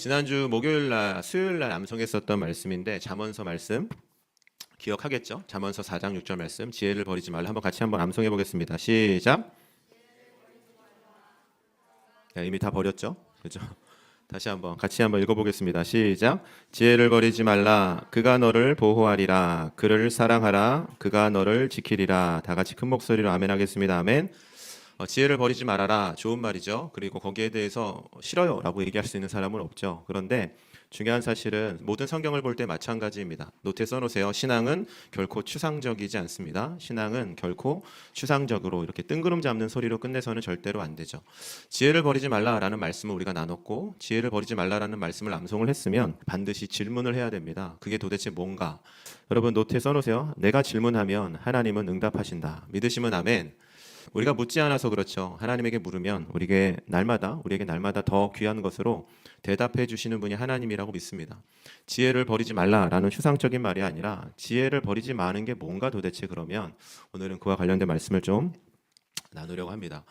지난주 목요일날 수요일날 암송했었던 말씀인데 잠언서 말씀 기억하겠죠? 잠언서 4장 6절 말씀 지혜를 버리지 말라. 한번 암송해 보겠습니다. 시작. 네, 이미 다 버렸죠? 그죠? 다시 같이 한번 읽어보겠습니다. 시작. 지혜를 버리지 말라. 그가 너를 보호하리라. 그를 사랑하라. 그가 너를 지키리라. 다 같이 큰 목소리로 아멘 하겠습니다. 아멘. 지혜를 버리지 말아라. 좋은 말이죠. 그리고 거기에 대해서 싫어요 라고 얘기할 수 있는 사람은 없죠. 그런데 중요한 사실은 모든 성경을 볼 때 마찬가지입니다. 노트에 써놓으세요. 신앙은 결코 추상적이지 않습니다. 신앙은 결코 추상적으로 이렇게 뜬구름 잡는 소리로 끝내서는 절대로 안 되죠. 지혜를 버리지 말라라는 말씀을 우리가 나눴고 지혜를 버리지 말라라는 말씀을 암송을 했으면 반드시 질문을 해야 됩니다. 그게 도대체 뭔가? 여러분 노트에 써놓으세요. 내가 질문하면 하나님은 응답하신다. 믿으시면 아멘. 우리가 묻지 않아서 그렇죠. 하나님에게 물으면 우리에게 날마다 더 귀한 것으로 대답해 주시는 분이 하나님이라고 믿습니다. 지혜를 버리지 말라라는 추상적인 말이 아니라 지혜를 버리지 마는 게 뭔가 도대체. 그러면 오늘은 그와 관련된 말씀을 좀 나누려고 합니다.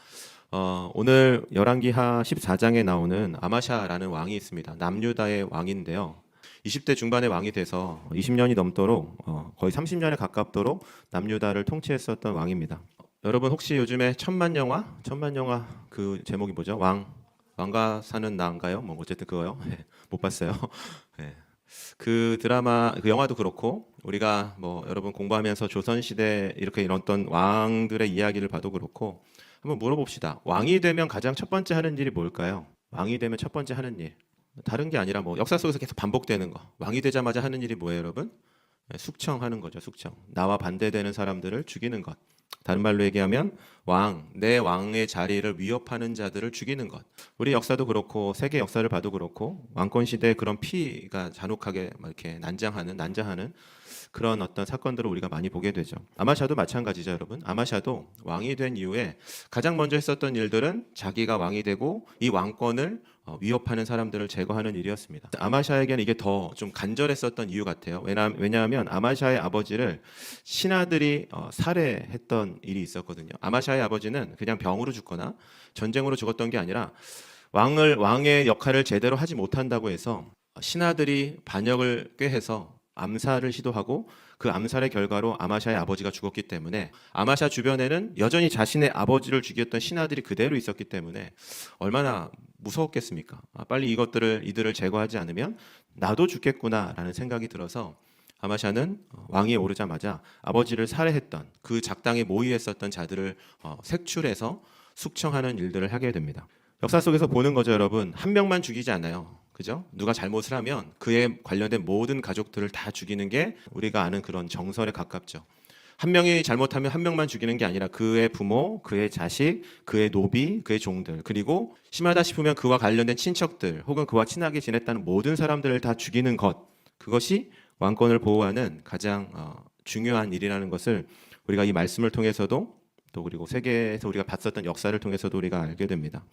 오늘 열왕기하 14장에 나오는 아마샤라는 왕이 있습니다. 남유다의 왕인데요. 20대 중반의 왕이 돼서 20년이 넘도록 거의 30년에 가깝도록 남유다를 통치했었던 왕입니다. 여러분 혹시 요즘에 천만영화 그 제목이 뭐죠? 왕과 사는 나인가요? 뭐 어쨌든 그거요. 못 봤어요. 그 드라마, 그 영화도 그렇고 우리가 뭐 여러분 공부하면서 조선시대 이렇게 이런 어떤 왕들의 이야기를 봐도 그렇고 한번 물어봅시다. 왕이 되면 가장 첫 번째 하는 일이 뭘까요? 왕이 되면 첫 번째 하는 일. 다른 게 아니라 뭐 역사 속에서 계속 반복되는 거. 왕이 되자마자 하는 일이 뭐예요, 여러분? 숙청하는 거죠, 숙청. 나와 반대되는 사람들을 죽이는 것. 다른 말로 얘기하면 내 왕의 자리를 위협하는 자들을 죽이는 것. 우리 역사도 그렇고 세계 역사를 봐도 그렇고 왕권 시대에 그런 피가 잔혹하게 이렇게 난자하는 그런 어떤 사건들을 우리가 많이 보게 되죠. 아마샤도 마찬가지죠, 여러분. 아마샤도 왕이 된 이후에 가장 먼저 했었던 일들은 자기가 왕이 되고 이 왕권을 위협하는 사람들을 제거하는 일이었습니다. 아마샤에게는 이게 더 좀 간절했었던 이유 같아요. 왜냐하면 아마샤의 아버지를 신하들이 살해했던 일이 있었거든요. 아마샤의 아버지는 그냥 병으로 죽거나 전쟁으로 죽었던 게 아니라 왕의 역할을 제대로 하지 못한다고 해서 신하들이 반역을 꾀해서 암살을 시도하고 그 암살의 결과로 아마샤의 아버지가 죽었기 때문에 아마샤 주변에는 여전히 자신의 아버지를 죽였던 신하들이 그대로 있었기 때문에 얼마나 무서웠겠습니까? 빨리 이들을 제거하지 않으면 나도 죽겠구나라는 생각이 들어서 아마샤는 왕위에 오르자마자 아버지를 살해했던 그 작당에 모의했었던 자들을 색출해서 숙청하는 일들을 하게 됩니다. 역사 속에서 보는 거죠, 여러분. 한 명만 죽이지 않아요. 그죠? 누가 잘못을 하면 그에 관련된 모든 가족들을 다 죽이는 게 우리가 아는 그런 정설에 가깝죠. 한 명이 잘못하면 한 명만 죽이는 게 아니라 그의 부모, 그의 자식, 그의 노비, 그의 종들, 그리고 심하다 싶으면 그와 관련된 친척들 혹은 그와 친하게 지냈다는 모든 사람들을 다 죽이는 것. 그것이 왕권을 보호하는 가장 중요한 일이라는 것을 우리가 이 말씀을 통해서도 또 그리고 세계에서 우리가 봤었던 역사를 통해서도 우리가 알게 됩니다.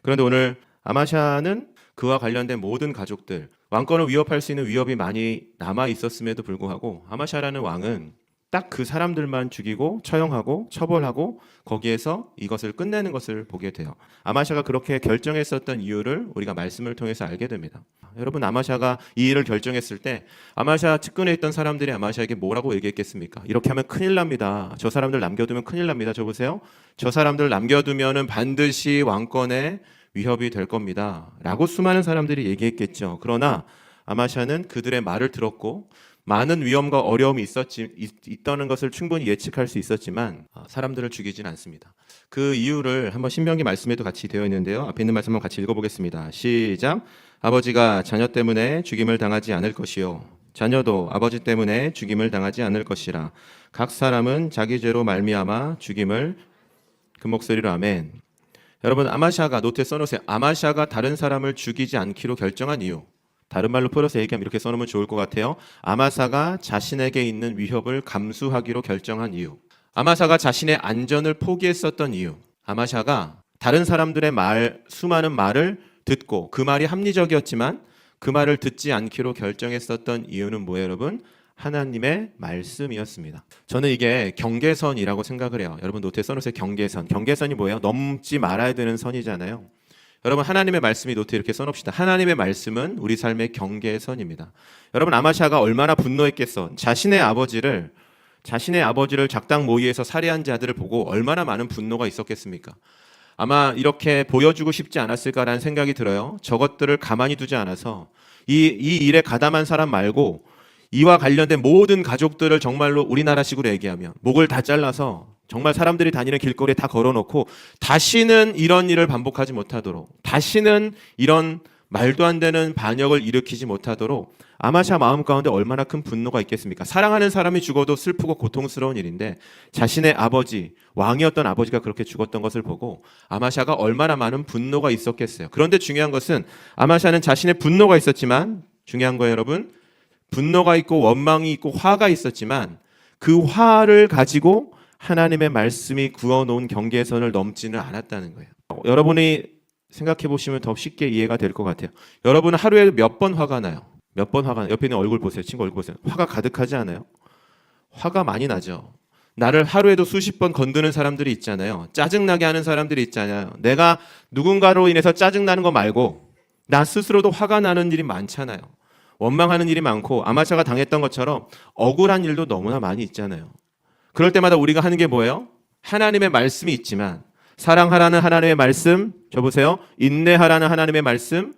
그런데 오늘 아마샤는 그와 관련된 모든 가족들, 왕권을 위협할 수 있는 위협이 많이 남아 있었음에도 불구하고 아마샤라는 왕은 딱 그 사람들만 죽이고 처형하고 처벌하고 거기에서 이것을 끝내는 것을 보게 돼요. 아마샤가 그렇게 결정했었던 이유를 우리가 말씀을 통해서 알게 됩니다. 여러분, 아마샤가 이 일을 결정했을 때 아마샤 측근에 있던 사람들이 아마샤에게 뭐라고 얘기했겠습니까? 이렇게 하면 큰일 납니다. 저 사람들 남겨두면 큰일 납니다. 저 보세요. 저 사람들 남겨두면은 반드시 왕권에 위협이 될 겁니다. 라고 수많은 사람들이 얘기했겠죠. 그러나 아마샤는 그들의 말을 들었고 많은 위험과 어려움이 있다는 것을 충분히 예측할 수 있었지만 사람들을 죽이진 않습니다. 그 이유를 한번 신명기 말씀에도 같이 되어 있는데요. 앞에 있는 말씀 한번 같이 읽어보겠습니다. 시작. 아버지가 자녀 때문에 죽임을 당하지 않을 것이요 자녀도 아버지 때문에 죽임을 당하지 않을 것이라. 각 사람은 자기 죄로 말미암아 죽임을. 그 목소리로 아멘. 여러분, 아마샤가 노트에 써놓으세요. 아마샤가 다른 사람을 죽이지 않기로 결정한 이유. 다른 말로 풀어서 얘기하면 이렇게 써놓으면 좋을 것 같아요. 아마샤가 자신에게 있는 위협을 감수하기로 결정한 이유. 아마샤가 자신의 안전을 포기했었던 이유. 아마샤가 다른 사람들의 수많은 말을 듣고 그 말이 합리적이었지만 그 말을 듣지 않기로 결정했었던 이유는 뭐예요, 여러분? 하나님의 말씀이었습니다. 저는 이게 경계선이라고 생각을 해요. 여러분 노트에 써놓으세요. 경계선. 경계선이 뭐예요? 넘지 말아야 되는 선이잖아요. 여러분 하나님의 말씀이 노트에 이렇게 써놓읍시다. 하나님의 말씀은 우리 삶의 경계선입니다. 여러분 아마샤가 얼마나 분노했겠어. 자신의 아버지를 작당 모의에서 살해한 자들을 보고 얼마나 많은 분노가 있었겠습니까? 아마 이렇게 보여주고 싶지 않았을까라는 생각이 들어요. 저것들을 가만히 두지 않아서 이 일에 가담한 사람 말고 이와 관련된 모든 가족들을 정말로 우리나라식으로 얘기하면 목을 다 잘라서 정말 사람들이 다니는 길거리에 다 걸어놓고 다시는 이런 일을 반복하지 못하도록, 다시는 이런 말도 안 되는 반역을 일으키지 못하도록 아마샤 마음 가운데 얼마나 큰 분노가 있겠습니까? 사랑하는 사람이 죽어도 슬프고 고통스러운 일인데 자신의 아버지, 왕이었던 아버지가 그렇게 죽었던 것을 보고 아마샤가 얼마나 많은 분노가 있었겠어요. 그런데 중요한 것은 아마샤는 자신의 분노가 있었지만, 중요한 거예요 여러분, 분노가 있고 원망이 있고 화가 있었지만 그 화를 가지고 하나님의 말씀이 그어놓은 경계선을 넘지는 않았다는 거예요. 여러분이 생각해 보시면 더 쉽게 이해가 될 것 같아요. 여러분은 하루에 몇 번 화가 나요? 몇 번 화가 나요? 옆에 있는 얼굴 보세요. 친구 얼굴 보세요. 화가 가득하지 않아요? 화가 많이 나죠. 나를 하루에도 수십 번 건드는 사람들이 있잖아요. 짜증나게 하는 사람들이 있잖아요. 내가 누군가로 인해서 짜증나는 거 말고 나 스스로도 화가 나는 일이 많잖아요. 원망하는 일이 많고 아마샤가 당했던 것처럼 억울한 일도 너무나 많이 있잖아요. 그럴 때마다 우리가 하는 게 뭐예요? 하나님의 말씀이 있지만 사랑하라는 하나님의 말씀, 저 보세요. 인내하라는 하나님의 말씀,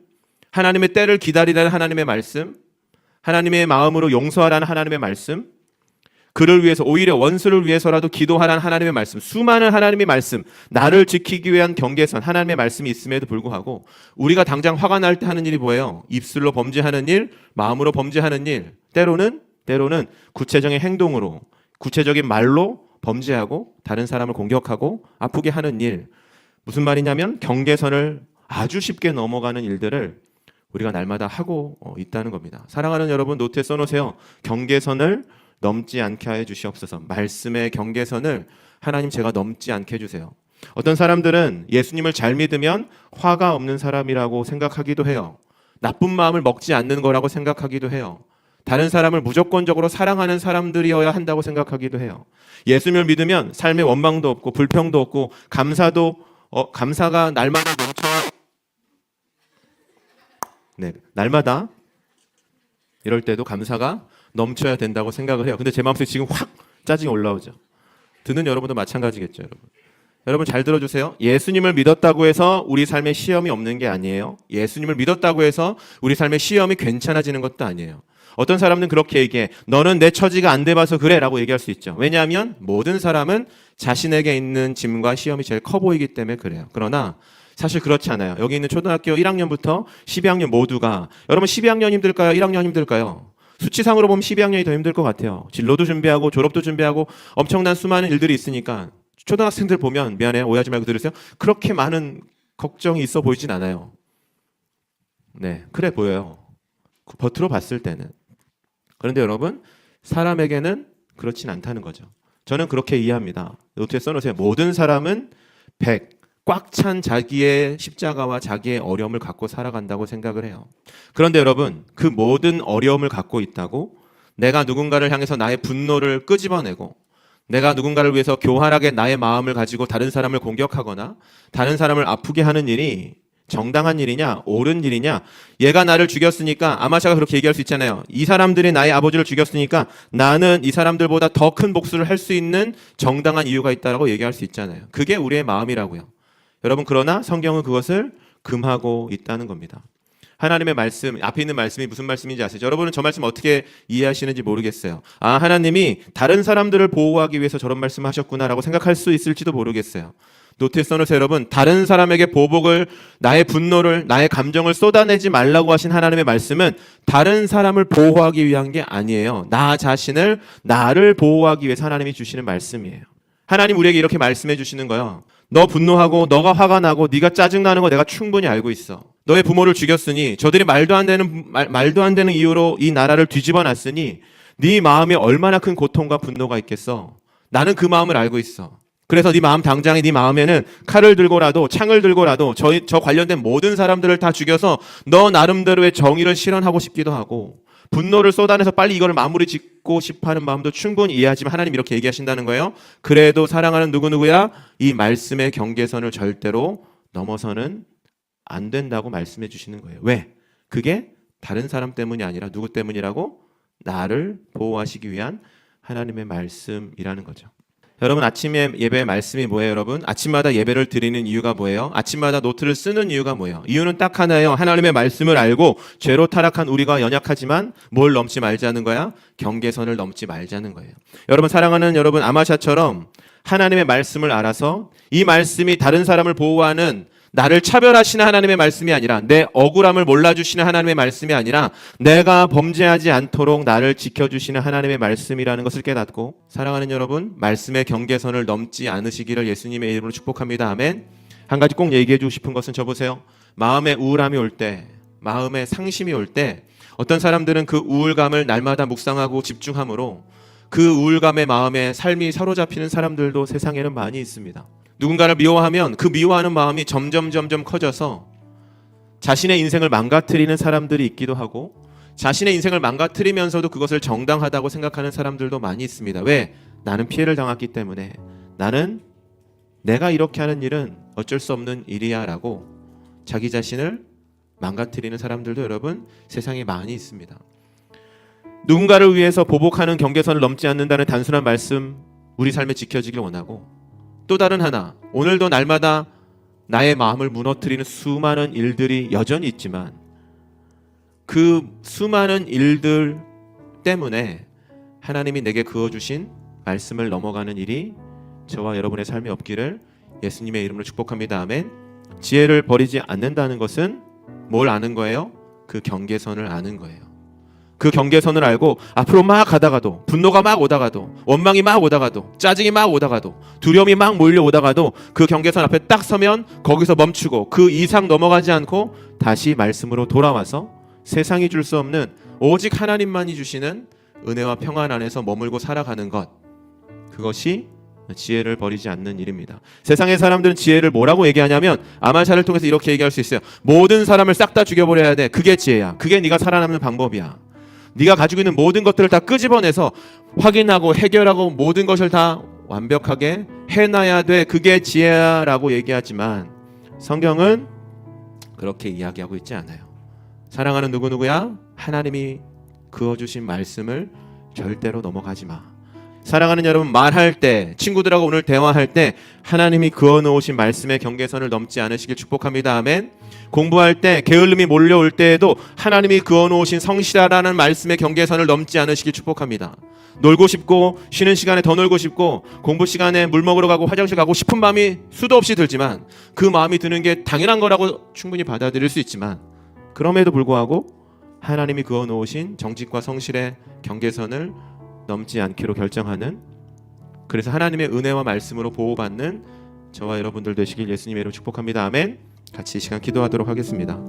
하나님의 때를 기다리라는 하나님의 말씀, 하나님의 마음으로 용서하라는 하나님의 말씀, 그를 위해서 오히려 원수를 위해서라도 기도하라는 하나님의 말씀, 수많은 하나님의 말씀, 나를 지키기 위한 경계선, 하나님의 말씀이 있음에도 불구하고 우리가 당장 화가 날 때 하는 일이 뭐예요? 입술로 범죄하는 일, 마음으로 범죄하는 일, 때로는 구체적인 행동으로, 구체적인 말로 범죄하고 다른 사람을 공격하고 아프게 하는 일. 무슨 말이냐면 경계선을 아주 쉽게 넘어가는 일들을 우리가 날마다 하고 있다는 겁니다. 사랑하는 여러분, 노트에 써놓으세요. 경계선을 넘지 않게 해 주시옵소서. 말씀의 경계선을 하나님 제가 넘지 않게 해주세요. 어떤 사람들은 예수님을 잘 믿으면 화가 없는 사람이라고 생각하기도 해요. 나쁜 마음을 먹지 않는 거라고 생각하기도 해요. 다른 사람을 무조건적으로 사랑하는 사람들이어야 한다고 생각하기도 해요. 예수님을 믿으면 삶에 원망도 없고 불평도 없고 감사가 날마다 날마다 이럴 때도 감사가 넘쳐야 된다고 생각을 해요. 근데 제 마음속에 지금 확 짜증이 올라오죠. 듣는 여러분도 마찬가지겠죠, 여러분. 여러분 잘 들어주세요. 예수님을 믿었다고 해서 우리 삶에 시험이 없는 게 아니에요. 예수님을 믿었다고 해서 우리 삶의 시험이 괜찮아지는 것도 아니에요. 어떤 사람은 그렇게 얘기해. 너는 내 처지가 안 돼봐서 그래 라고 얘기할 수 있죠. 왜냐하면 모든 사람은 자신에게 있는 짐과 시험이 제일 커 보이기 때문에 그래요. 그러나 사실 그렇지 않아요. 여기 있는 초등학교 1학년부터 12학년 모두가, 여러분 12학년 힘들까요? 1학년 힘들까요? 수치상으로 보면 12학년이 더 힘들 것 같아요. 진로도 준비하고 졸업도 준비하고 엄청난 수많은 일들이 있으니까 초등학생들 보면, 미안해요, 오해하지 말고 들으세요. 그렇게 많은 걱정이 있어 보이진 않아요. 네, 그래 보여요. 겉으로 봤을 때는. 그런데 여러분, 사람에게는 그렇진 않다는 거죠. 저는 그렇게 이해합니다. 노트에 써놓으세요. 모든 사람은 100, 꽉 찬 자기의 십자가와 자기의 어려움을 갖고 살아간다고 생각을 해요. 그런데 여러분, 그 모든 어려움을 갖고 있다고 내가 누군가를 향해서 나의 분노를 끄집어내고 내가 누군가를 위해서 교활하게 나의 마음을 가지고 다른 사람을 공격하거나 다른 사람을 아프게 하는 일이 정당한 일이냐, 옳은 일이냐? 얘가 나를 죽였으니까, 아마샤가 그렇게 얘기할 수 있잖아요. 이 사람들이 나의 아버지를 죽였으니까 나는 이 사람들보다 더 큰 복수를 할 수 있는 정당한 이유가 있다라고 얘기할 수 있잖아요. 그게 우리의 마음이라고요. 여러분, 그러나 성경은 그것을 금하고 있다는 겁니다. 하나님의 말씀, 앞에 있는 말씀이 무슨 말씀인지 아시죠? 여러분은 저 말씀 어떻게 이해하시는지 모르겠어요. 아, 하나님이 다른 사람들을 보호하기 위해서 저런 말씀을 하셨구나라고 생각할 수 있을지도 모르겠어요. 노트에 써놓으세요. 여러분, 다른 사람에게 보복을, 나의 분노를, 나의 감정을 쏟아내지 말라고 하신 하나님의 말씀은 다른 사람을 보호하기 위한 게 아니에요. 나 자신을, 나를 보호하기 위해서 하나님이 주시는 말씀이에요. 하나님 우리에게 이렇게 말씀해 주시는 거예요. 너 분노하고 너가 화가 나고 네가 짜증나는 거 내가 충분히 알고 있어. 너의 부모를 죽였으니, 저들이 말도 안 되는 이유로 이 나라를 뒤집어 놨으니 네 마음에 얼마나 큰 고통과 분노가 있겠어. 나는 그 마음을 알고 있어. 그래서 네 마음 당장에 네 마음에는 칼을 들고라도 창을 들고라도 저 관련된 모든 사람들을 다 죽여서 너 나름대로의 정의를 실현하고 싶기도 하고, 분노를 쏟아내서 빨리 이걸 마무리 짓고 싶어하는 마음도 충분히 이해하지만 하나님 이렇게 얘기하신다는 거예요. 그래도 사랑하는 누구누구야, 이 말씀의 경계선을 절대로 넘어서는 안 된다고 말씀해 주시는 거예요. 왜? 그게 다른 사람 때문이 아니라 누구 때문이라고? 나를 보호하시기 위한 하나님의 말씀이라는 거죠. 여러분, 아침에 예배 말씀이 뭐예요? 여러분, 아침마다 예배를 드리는 이유가 뭐예요? 아침마다 노트를 쓰는 이유가 뭐예요? 이유는 딱 하나예요. 하나님의 말씀을 알고 죄로 타락한 우리가 연약하지만 뭘 넘지 말자는 거야? 경계선을 넘지 말자는 거예요. 여러분, 사랑하는 여러분, 아마샤처럼 하나님의 말씀을 알아서 이 말씀이 다른 사람을 보호하는, 나를 차별하시는 하나님의 말씀이 아니라, 내 억울함을 몰라주시는 하나님의 말씀이 아니라 내가 범죄하지 않도록 나를 지켜주시는 하나님의 말씀이라는 것을 깨닫고, 사랑하는 여러분, 말씀의 경계선을 넘지 않으시기를 예수님의 이름으로 축복합니다. 아멘. 한 가지 꼭 얘기해 주고 싶은 것은, 저보세요. 마음에 우울함이 올 때, 마음에 상심이 올 때 어떤 사람들은 그 우울감을 날마다 묵상하고 집중함으로 그 우울감의 마음에 삶이 사로잡히는 사람들도 세상에는 많이 있습니다. 누군가를 미워하면 그 미워하는 마음이 점점 커져서 자신의 인생을 망가뜨리는 사람들이 있기도 하고, 자신의 인생을 망가뜨리면서도 그것을 정당하다고 생각하는 사람들도 많이 있습니다. 왜? 나는 피해를 당했기 때문에, 나는 내가 이렇게 하는 일은 어쩔 수 없는 일이야 라고 자기 자신을 망가뜨리는 사람들도 여러분 세상에 많이 있습니다. 누군가를 위해서 보복하는 경계선을 넘지 않는다는 단순한 말씀, 우리 삶에 지켜지길 원하고, 또 다른 하나, 오늘도 날마다 나의 마음을 무너뜨리는 수많은 일들이 여전히 있지만 그 수많은 일들 때문에 하나님이 내게 그어주신 말씀을 넘어가는 일이 저와 여러분의 삶에 없기를 예수님의 이름으로 축복합니다. 아멘. 지혜를 버리지 않는다는 것은 뭘 아는 거예요? 그 경계선을 아는 거예요. 그 경계선을 알고 앞으로 막 가다가도, 분노가 막 오다가도, 원망이 막 오다가도, 짜증이 막 오다가도, 두려움이 막 몰려오다가도 그 경계선 앞에 딱 서면 거기서 멈추고 그 이상 넘어가지 않고 다시 말씀으로 돌아와서 세상이 줄 수 없는 오직 하나님만이 주시는 은혜와 평안 안에서 머물고 살아가는 것, 그것이 지혜를 버리지 않는 일입니다. 세상의 사람들은 지혜를 뭐라고 얘기하냐면, 아마샤를 통해서 이렇게 얘기할 수 있어요. 모든 사람을 싹 다 죽여버려야 돼. 그게 지혜야. 그게 네가 살아남는 방법이야. 네가 가지고 있는 모든 것들을 다 끄집어내서 확인하고 해결하고 모든 것을 다 완벽하게 해놔야 돼. 그게 지혜라고 얘기하지만 성경은 그렇게 이야기하고 있지 않아요. 사랑하는 누구누구야? 하나님이 그어주신 말씀을 절대로 넘어가지 마. 사랑하는 여러분, 말할 때, 친구들하고 오늘 대화할 때 하나님이 그어놓으신 말씀의 경계선을 넘지 않으시길 축복합니다. 아멘. 공부할 때 게을름이 몰려올 때에도 하나님이 그어놓으신 성실하라는 말씀의 경계선을 넘지 않으시길 축복합니다. 놀고 싶고 쉬는 시간에 더 놀고 싶고 공부 시간에 물 먹으러 가고 화장실 가고 싶은 마음이 수도 없이 들지만, 그 마음이 드는 게 당연한 거라고 충분히 받아들일 수 있지만, 그럼에도 불구하고 하나님이 그어놓으신 정직과 성실의 경계선을 넘지 않기로 결정하는, 그래서 하나님의 은혜와 말씀으로 보호받는 저와 여러분들 되시길 예수님의 이름으로 축복합니다. 아멘. 같이 이 시간 기도하도록 하겠습니다.